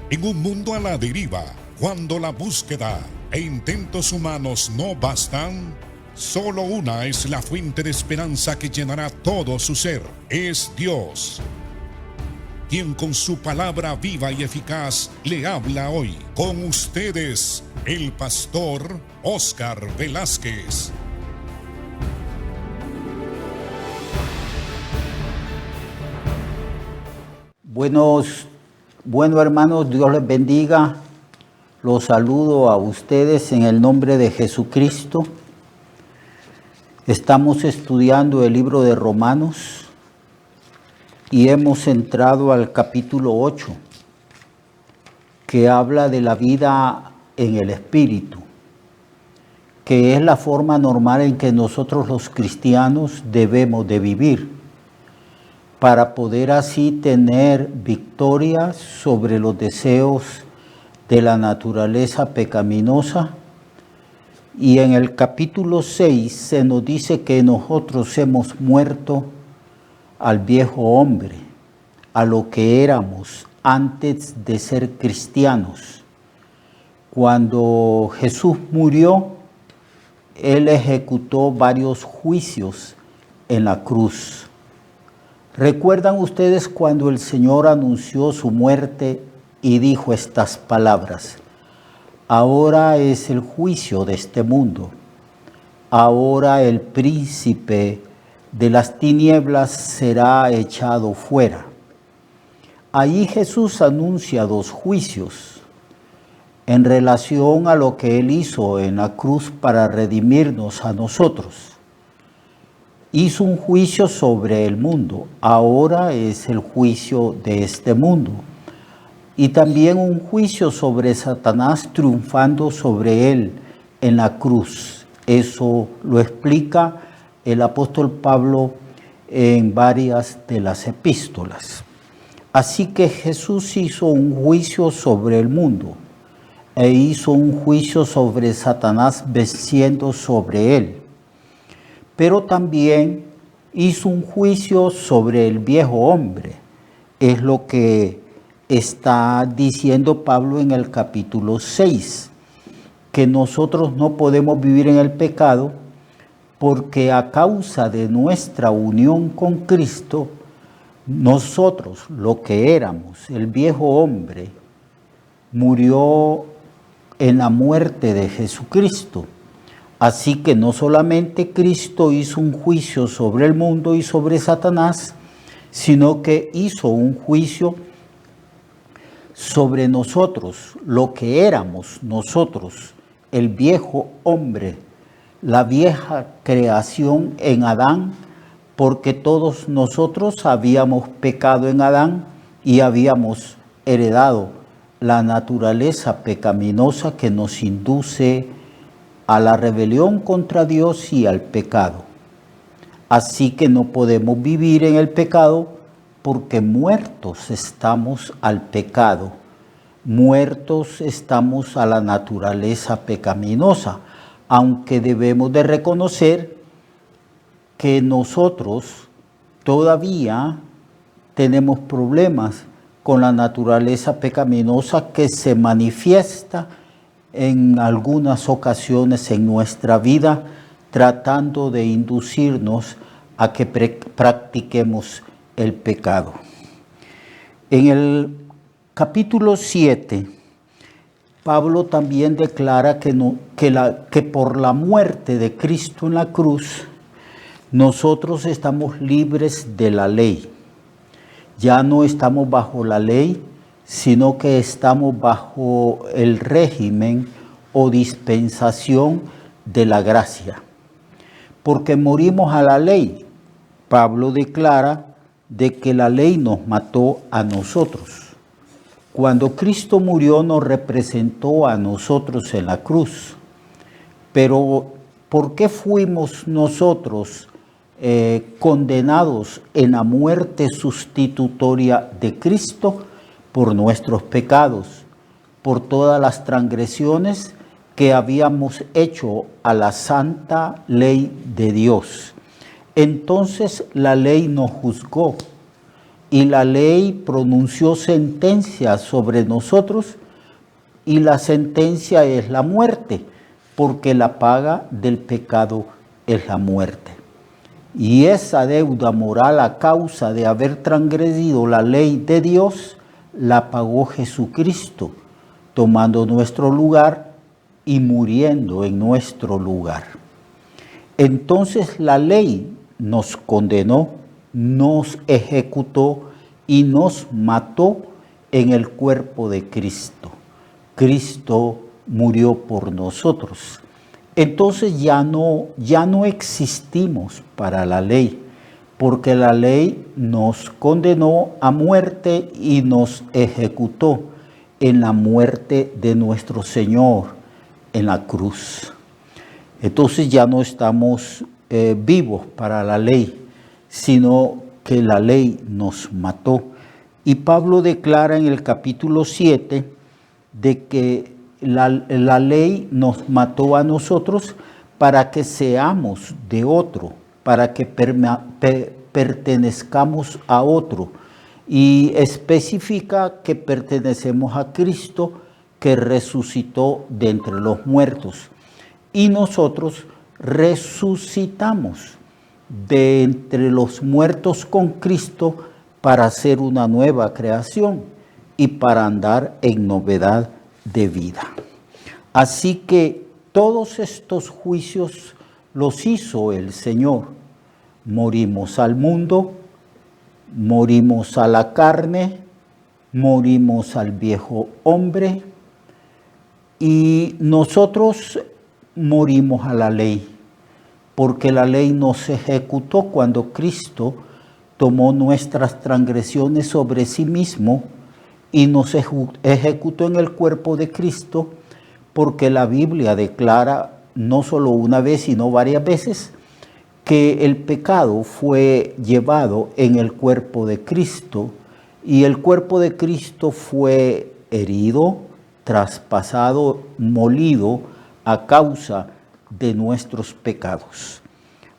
En un mundo a la deriva, cuando la búsqueda e intentos humanos no bastan, solo una es la fuente de esperanza que llenará todo su ser. Es Dios, quien con su palabra viva y eficaz le habla hoy. Con ustedes, el pastor Óscar Velázquez. Bueno, hermanos, Dios les bendiga. Los saludo a ustedes en el nombre de Jesucristo. Estamos estudiando el libro de Romanos y hemos entrado al capítulo 8, que habla de la vida en el Espíritu, que es la forma normal en que nosotros los cristianos debemos de vivir, para poder así tener victoria sobre los deseos de la naturaleza pecaminosa. Y en el capítulo 6 se nos dice que nosotros hemos muerto al viejo hombre, a lo que éramos antes de ser cristianos. Cuando Jesús murió, Él ejecutó varios juicios en la cruz. ¿Recuerdan ustedes cuando el Señor anunció su muerte y dijo estas palabras? Ahora es el juicio de este mundo. Ahora el príncipe de las tinieblas será echado fuera. Allí Jesús anuncia dos juicios en relación a lo que Él hizo en la cruz para redimirnos a nosotros. Hizo un juicio sobre el mundo, ahora es el juicio de este mundo. Y también un juicio sobre Satanás triunfando sobre él en la cruz. Eso lo explica el apóstol Pablo en varias de las epístolas. Así que Jesús hizo un juicio sobre el mundo e hizo un juicio sobre Satanás venciendo sobre él. Pero también hizo un juicio sobre el viejo hombre. Es lo que está diciendo Pablo en el capítulo 6, que nosotros no podemos vivir en el pecado porque a causa de nuestra unión con Cristo, nosotros, lo que éramos, el viejo hombre, murió en la muerte de Jesucristo. Así que no solamente Cristo hizo un juicio sobre el mundo y sobre Satanás, sino que hizo un juicio sobre nosotros, lo que éramos nosotros, el viejo hombre, la vieja creación en Adán, porque todos nosotros habíamos pecado en Adán y habíamos heredado la naturaleza pecaminosa que nos induce a la rebelión contra Dios y al pecado. Así que no podemos vivir en el pecado porque muertos estamos al pecado, muertos estamos a la naturaleza pecaminosa, aunque debemos de reconocer que nosotros todavía tenemos problemas con la naturaleza pecaminosa que se manifiesta en algunas ocasiones en nuestra vida, tratando de inducirnos a que practiquemos el pecado. En el capítulo 7, Pablo también declara que por la muerte de Cristo en la cruz, nosotros estamos libres de la ley. Ya no estamos bajo la ley, sino que estamos bajo el régimen o dispensación de la gracia. Porque morimos a la ley. Pablo declara de que la ley nos mató a nosotros. Cuando Cristo murió nos representó a nosotros en la cruz. Pero ¿por qué fuimos nosotros condenados en la muerte sustitutoria de Cristo? Por nuestros pecados, por todas las transgresiones que habíamos hecho a la santa ley de Dios. Entonces la ley nos juzgó y la ley pronunció sentencia sobre nosotros, y la sentencia es la muerte, porque la paga del pecado es la muerte. Y esa deuda moral a causa de haber transgredido la ley de Dios, la pagó Jesucristo, tomando nuestro lugar y muriendo en nuestro lugar. Entonces la ley nos condenó, nos ejecutó y nos mató en el cuerpo de Cristo. Cristo murió por nosotros. Entonces ya no existimos para la ley, porque la ley nos condenó a muerte y nos ejecutó en la muerte de nuestro Señor en la cruz. Entonces ya no estamos vivos para la ley, sino que la ley nos mató. Y Pablo declara en el capítulo 7 de que la ley nos mató a nosotros para que seamos de otro, para que pertenezcamos a otro. Y especifica que pertenecemos a Cristo, que resucitó de entre los muertos. Y nosotros resucitamos de entre los muertos con Cristo para ser una nueva creación y para andar en novedad de vida. Así que todos estos juicios los hizo el Señor. Morimos al mundo, morimos a la carne, morimos al viejo hombre y nosotros morimos a la ley, porque la ley nos ejecutó cuando Cristo tomó nuestras transgresiones sobre sí mismo y nos ejecutó en el cuerpo de Cristo, porque la Biblia declara no solo una vez, sino varias veces, que el pecado fue llevado en el cuerpo de Cristo y el cuerpo de Cristo fue herido, traspasado, molido a causa de nuestros pecados.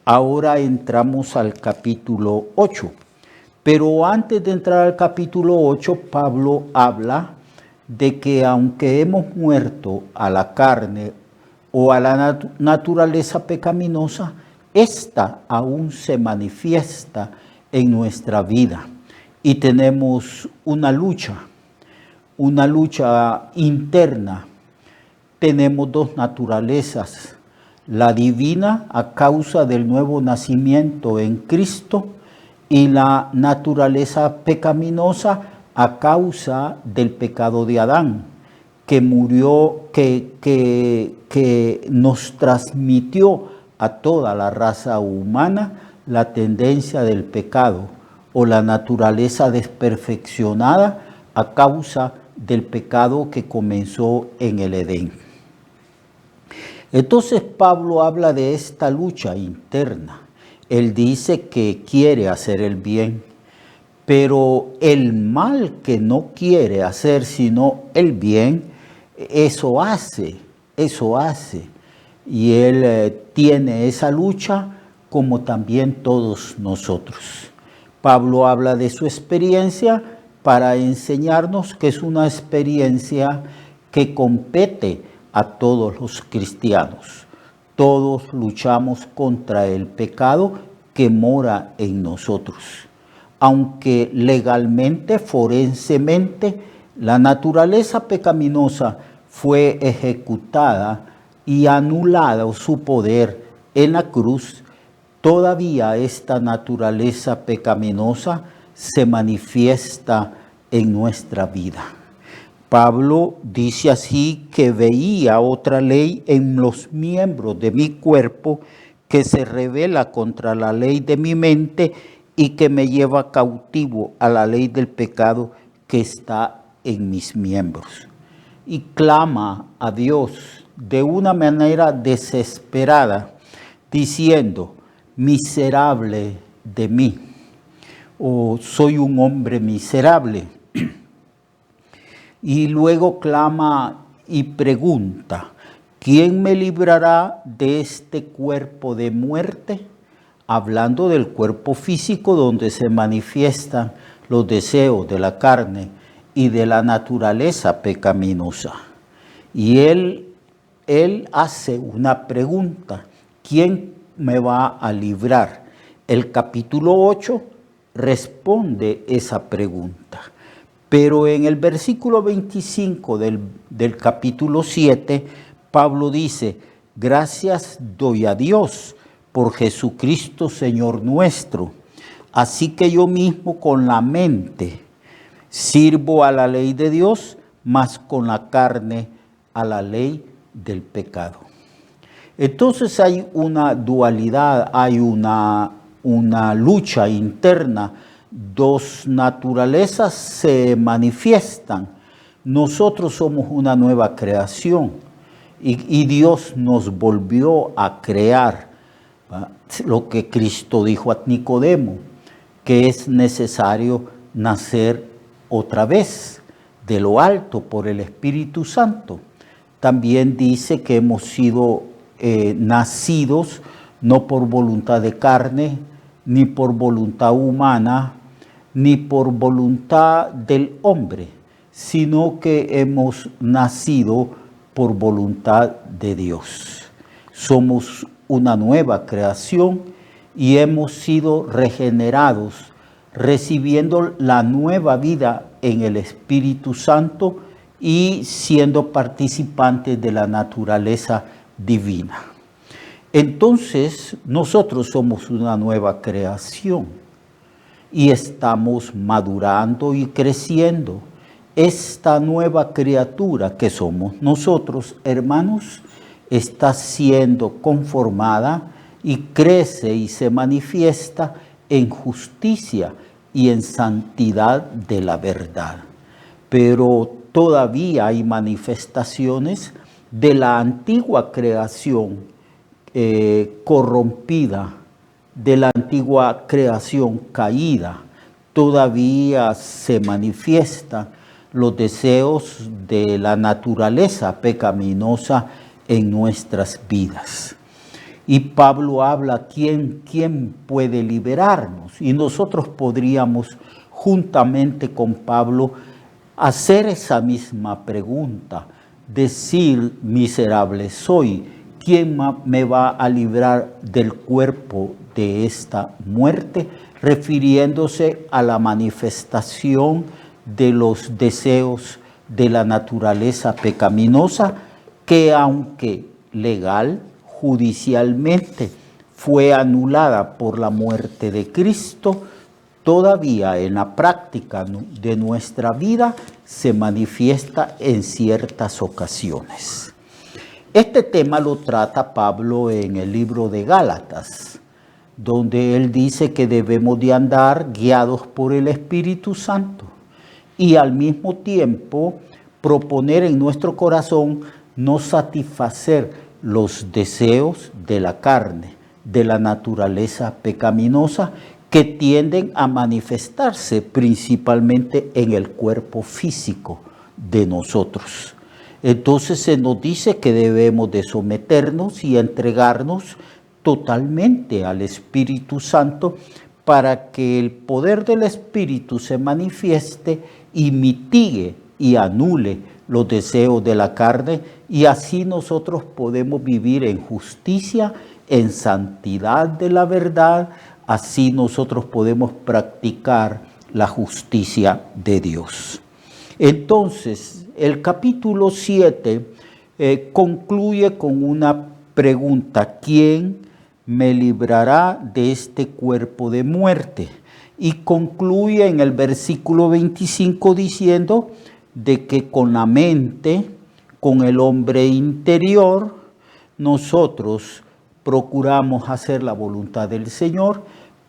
Ahora entramos al capítulo 8. Pero antes de entrar al capítulo 8, Pablo habla de que aunque hemos muerto a la carne o a la naturaleza pecaminosa, esta aún se manifiesta en nuestra vida y tenemos una lucha interna. Tenemos dos naturalezas, la divina a causa del nuevo nacimiento en Cristo y la naturaleza pecaminosa a causa del pecado de Adán, que murió, que nos transmitió a toda la raza humana la tendencia del pecado o la naturaleza desperfeccionada a causa del pecado que comenzó en el Edén. Entonces Pablo habla de esta lucha interna. Él dice que quiere hacer el bien, pero el mal que no quiere hacer sino el bien, eso hace. Y él tiene esa lucha como también todos nosotros. Pablo habla de su experiencia para enseñarnos que es una experiencia que compete a todos los cristianos. Todos luchamos contra el pecado que mora en nosotros. Aunque legalmente, forensemente, la naturaleza pecaminosa fue ejecutada y anulada su poder en la cruz, todavía esta naturaleza pecaminosa se manifiesta en nuestra vida. Pablo dice así que veía otra ley en los miembros de mi cuerpo que se rebela contra la ley de mi mente y que me lleva cautivo a la ley del pecado que está en mis miembros. Y clama a Dios de una manera desesperada, diciendo, miserable de mí, o soy un hombre miserable. Y luego clama y pregunta, ¿quién me librará de este cuerpo de muerte? Hablando del cuerpo físico donde se manifiestan los deseos de la carne y de la naturaleza pecaminosa. Y él hace una pregunta: ¿quién me va a librar? El capítulo 8 responde esa pregunta. Pero en el versículo 25 del capítulo 7, Pablo dice: gracias doy a Dios por Jesucristo Señor nuestro. Así que yo mismo con la mente sirvo a la ley de Dios, mas con la carne a la ley del pecado. Entonces hay una dualidad, hay una lucha interna. Dos naturalezas se manifiestan. Nosotros somos una nueva creación y Dios nos volvió a crear. Lo que Cristo dijo a Nicodemo, que es necesario nacer otra vez de lo alto por el Espíritu Santo. También dice que hemos sido nacidos no por voluntad de carne, ni por voluntad humana, ni por voluntad del hombre, sino que hemos nacido por voluntad de Dios. Somos una nueva creación y hemos sido regenerados, recibiendo la nueva vida en el Espíritu Santo y siendo participantes de la naturaleza divina. Entonces, nosotros somos una nueva creación y estamos madurando y creciendo. Esta nueva criatura que somos nosotros, hermanos, está siendo conformada y crece y se manifiesta en justicia y en santidad de la verdad. Pero todavía hay manifestaciones de la antigua creación corrompida, de la antigua creación caída. Todavía se manifiestan los deseos de la naturaleza pecaminosa en nuestras vidas. Y Pablo habla: ¿quién puede liberarnos? Y nosotros podríamos, juntamente con Pablo, hacer esa misma pregunta, decir: miserable soy, ¿quién me va a librar del cuerpo de esta muerte? Refiriéndose a la manifestación de los deseos de la naturaleza pecaminosa, que aunque legal, judicialmente, fue anulada por la muerte de Cristo, todavía en la práctica de nuestra vida se manifiesta en ciertas ocasiones. Este tema lo trata Pablo en el libro de Gálatas, donde él dice que debemos de andar guiados por el Espíritu Santo y al mismo tiempo proponer en nuestro corazón no satisfacer los deseos de la carne, de la naturaleza pecaminosa, que tienden a manifestarse principalmente en el cuerpo físico de nosotros. Entonces se nos dice que debemos de someternos y entregarnos totalmente al Espíritu Santo para que el poder del Espíritu se manifieste y mitigue y anule los deseos de la carne, y así nosotros podemos vivir en justicia, en santidad de la verdad. Así nosotros podemos practicar la justicia de Dios. Entonces, el capítulo 7 concluye con una pregunta: ¿quién me librará de este cuerpo de muerte? Y concluye en el versículo 25 diciendo de que con la mente, con el hombre interior, nosotros procuramos hacer la voluntad del Señor,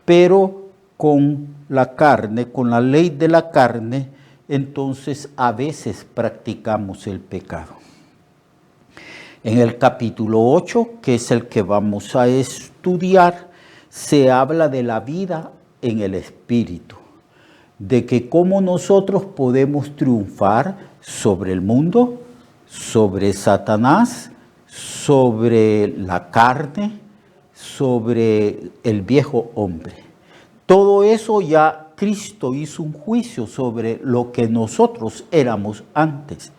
pero con la carne, con la ley de la carne, entonces a veces practicamos el pecado. En el capítulo 8, que es el que vamos a estudiar, se habla de la vida en el Espíritu, de que cómo nosotros podemos triunfar sobre el mundo, sobre Satanás, sobre la carne, sobre el viejo hombre. Todo eso ya Cristo hizo un juicio sobre lo que nosotros éramos antes,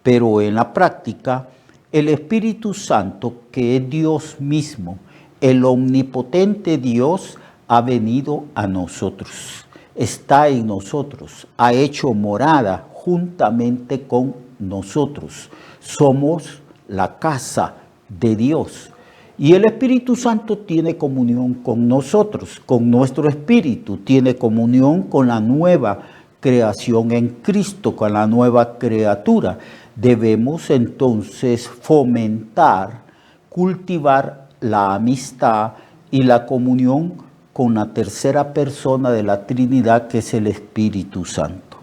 pero en la práctica, el Espíritu Santo, que es Dios mismo, el omnipotente Dios, ha venido a nosotros, está en nosotros, ha hecho morada juntamente con nosotros. Somos la casa de Dios. Y el Espíritu Santo tiene comunión con nosotros, con nuestro espíritu, tiene comunión con la nueva creación en Cristo, con la nueva criatura. Debemos entonces fomentar, cultivar la amistad y la comunión con la tercera persona de la Trinidad, que es el Espíritu Santo.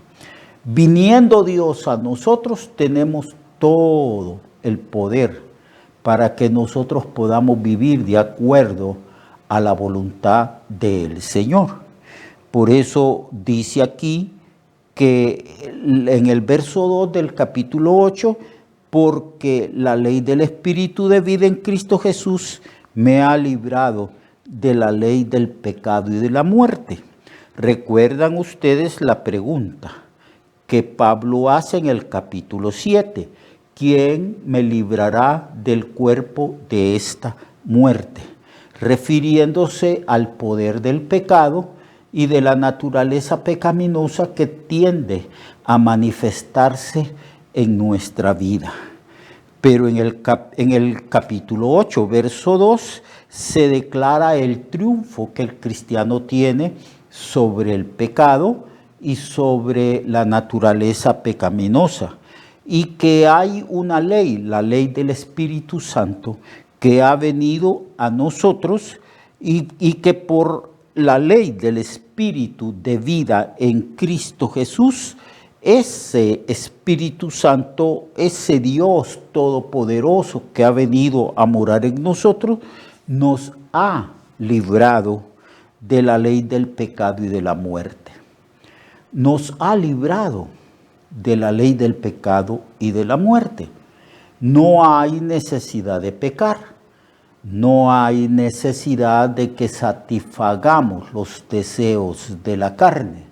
Viniendo Dios a nosotros, tenemos todo el poder para que nosotros podamos vivir de acuerdo a la voluntad del Señor. Por eso dice aquí que en el verso 2 del capítulo 8, porque la ley del Espíritu de vida en Cristo Jesús me ha librado de la ley del pecado y de la muerte. ¿Recuerdan ustedes la pregunta que Pablo hace en el capítulo 7? ¿Quién me librará del cuerpo de esta muerte? Refiriéndose al poder del pecado y de la naturaleza pecaminosa que tiende a manifestarse en nuestra vida. Pero en el capítulo 8, verso 2, se declara el triunfo que el cristiano tiene sobre el pecado y sobre la naturaleza pecaminosa. Y que hay una ley, la ley del Espíritu Santo, que ha venido a nosotros y que por la ley del Espíritu de vida en Cristo Jesús, ese Espíritu Santo, ese Dios todopoderoso que ha venido a morar en nosotros, nos ha librado de la ley del pecado y de la muerte. Nos ha librado de la ley del pecado y de la muerte. No hay necesidad de pecar, no hay necesidad de que satisfagamos los deseos de la carne.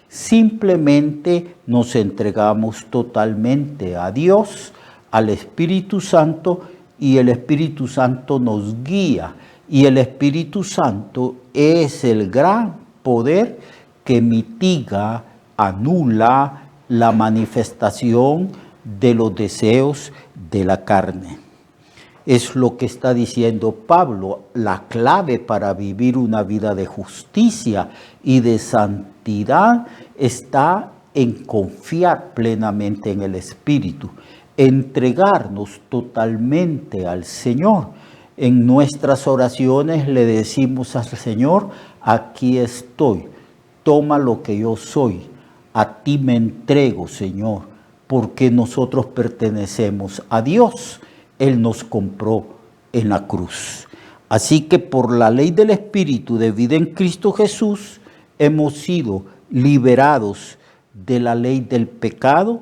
Simplemente nos entregamos totalmente a Dios, al Espíritu Santo, y el Espíritu Santo nos guía. Y el Espíritu Santo es el gran poder que mitiga, anula la manifestación de los deseos de la carne. Es lo que está diciendo Pablo, la clave para vivir una vida de justicia y de santidad está en confiar plenamente en el Espíritu, entregarnos totalmente al Señor. En nuestras oraciones le decimos al Señor, aquí estoy, toma lo que yo soy. A ti me entrego, Señor, porque nosotros pertenecemos a Dios. Él nos compró en la cruz. Así que por la ley del Espíritu de vida en Cristo Jesús, hemos sido liberados de la ley del pecado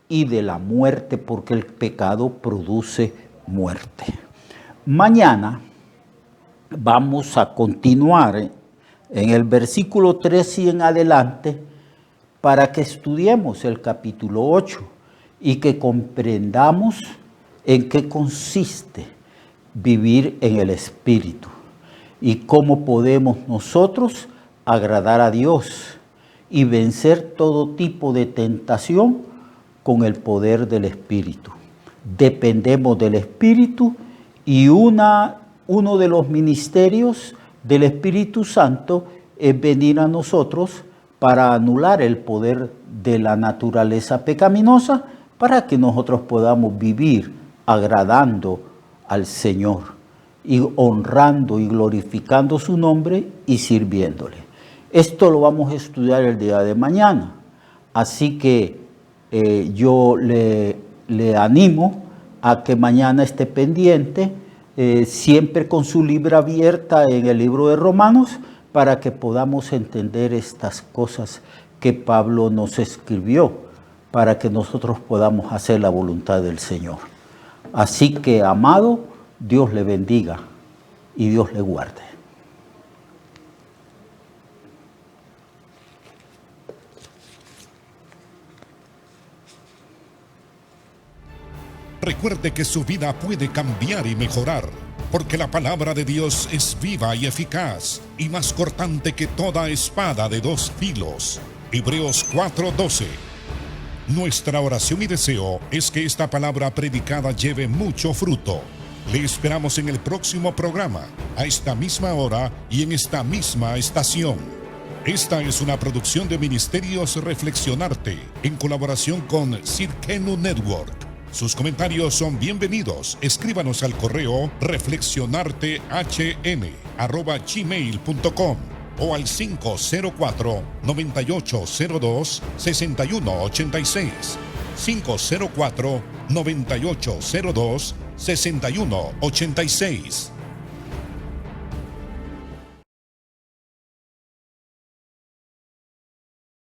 y de la muerte, porque el pecado produce muerte. Mañana vamos a continuar en el versículo 3 y en adelante, para que estudiemos el capítulo 8 y que comprendamos en qué consiste vivir en el Espíritu y cómo podemos nosotros agradar a Dios y vencer todo tipo de tentación con el poder del Espíritu. Dependemos del Espíritu y uno de los ministerios del Espíritu Santo es venir a nosotros para anular el poder de la naturaleza pecaminosa, para que nosotros podamos vivir agradando al Señor y honrando y glorificando su nombre y sirviéndole. Esto lo vamos a estudiar el día de mañana, así que yo le animo a que mañana esté pendiente, siempre con su Biblia abierta en el libro de Romanos, para que podamos entender estas cosas que Pablo nos escribió, para que nosotros podamos hacer la voluntad del Señor. Así que, amado, Dios le bendiga y Dios le guarde. Recuerde que su vida puede cambiar y mejorar, porque la palabra de Dios es viva y eficaz, y más cortante que toda espada de dos filos. Hebreos 4:12. Nuestra oración y deseo es que esta palabra predicada lleve mucho fruto. Le esperamos en el próximo programa, a esta misma hora y en esta misma estación. Esta es una producción de Ministerios Reflexionarte, en colaboración con Cirkenu Network. Sus comentarios son bienvenidos. Escríbanos al correo reflexionartehn@gmail.com o al 504-9802-6186. 504-9802-6186.